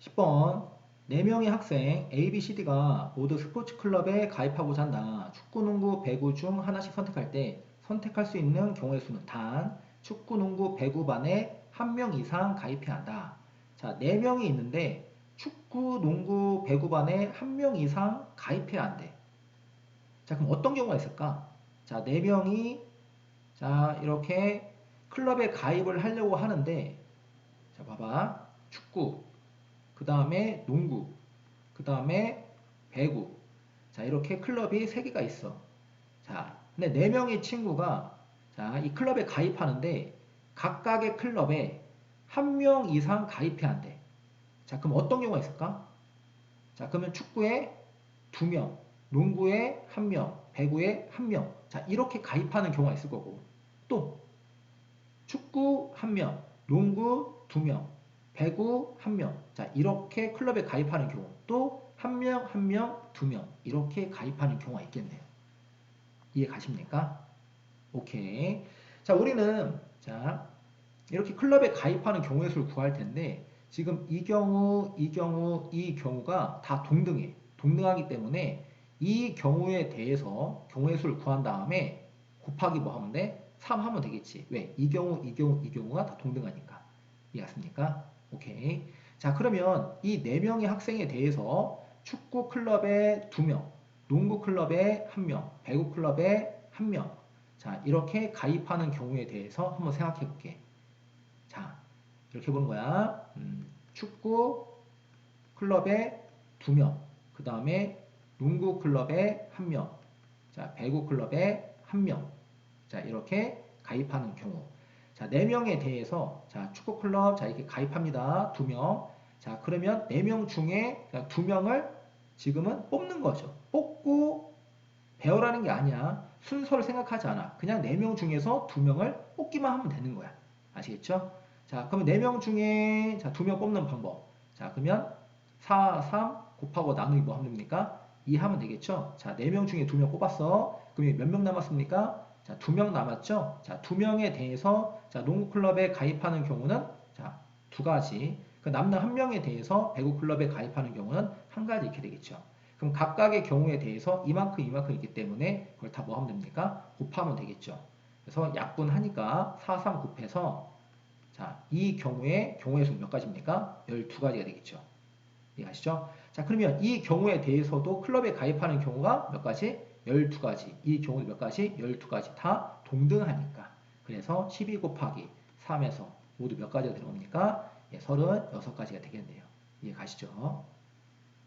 10번 4명의 학생 A, B, C, D가 모두 스포츠 클럽에 가입하고자 한다. 축구, 농구, 배구 중 하나씩 선택할 때 선택할 수 있는 경우의 수는 단 축구, 농구, 배구반에 1명 이상 가입해야 한다. 자, 4명이 있는데 축구, 농구, 배구반에 1명 이상 가입해야 한대. 자, 그럼 어떤 경우가 있을까? 자, 4명이 자, 이렇게 클럽에 가입을 하려고 하는데 자, 봐봐. 축구, 그 다음에 농구, 그 다음에 배구. 자, 이렇게 클럽이 3개가 있어. 자, 근데 4명의 친구가 자, 이 클럽에 가입하는데 각각의 클럽에 1명 이상 가입해야 한대. 자, 그럼 어떤 경우가 있을까? 자, 그러면 축구에 2명, 농구에 1명, 배구에 1명. 자, 이렇게 가입하는 경우가 있을 거고. 또 축구 1명, 농구 2명, 배구 1명. 자, 이렇게 클럽에 가입하는 경우. 또 1명, 1명, 2명. 이렇게 가입하는 경우가 있겠네요. 이해 가십니까? 오케이. 자, 우리는 자, 이렇게 클럽에 가입하는 경우의 수를 구할 텐데 지금 이 경우, 이 경우, 이 경우가 다 동등해. 동등하기 때문에 이 경우에 대해서 경우의 수를 구한 다음에 곱하기 뭐 하면 돼? 3 하면 되겠지. 왜? 이 경우, 이 경우, 이 경우가 다 동등하니까. 이해갔습니까? 오케이. 자, 그러면 이 4명의 학생에 대해서 축구 클럽에 2명, 농구 클럽에 1명, 배구 클럽에 1명. 자, 이렇게 가입하는 경우에 대해서 한번 생각해 볼게. 자, 이렇게 보는 거야. 축구 클럽에 2명, 그 다음에 농구 클럽에 1명, 자, 배구 클럽에 1명. 자, 이렇게 가입하는 경우. 자, 4명에 대해서, 자, 축구 클럽, 자, 이렇게 가입합니다. 2명. 자, 그러면 4명 중에 2명을 지금은 뽑는 거죠. 뽑고 배우라는 게 아니야. 순서를 생각하지 않아. 그냥 4명 중에서 2명을 뽑기만 하면 되는 거야. 아시겠죠? 자, 그러면 4명 중에 자, 2명 뽑는 방법. 자, 그러면 4, 3 곱하고 나누기 뭐 하면 됩니까? 2 하면 되겠죠? 자, 4명 중에 2명 뽑았어. 그럼 몇 명 남았습니까? 자, 2명 남았죠? 자, 2명에 대해서 자, 농구 클럽에 가입하는 경우는 자, 2가지. 그 남는 1명에 대해서 배구 클럽에 가입하는 경우는 1가지 이렇게 되겠죠. 그럼 각각의 경우에 대해서 이만큼 이만큼 있기 때문에 그걸 다 뭐 하면 됩니까? 곱하면 되겠죠. 그래서 약분하니까 4, 3 곱해서 자, 이 경우의 수 몇 가지입니까? 12가지가 되겠죠. 이해가시죠? 자, 그러면 이 경우에 대해서도 클럽에 가입하는 경우가 몇 가지? 12가지. 이 경우도 몇 가지? 12가지. 다 동등하니까. 그래서 12 곱하기 3에서 모두 몇 가지가 되는 겁니까? 예, 36가지가 되겠네요. 이해가시죠?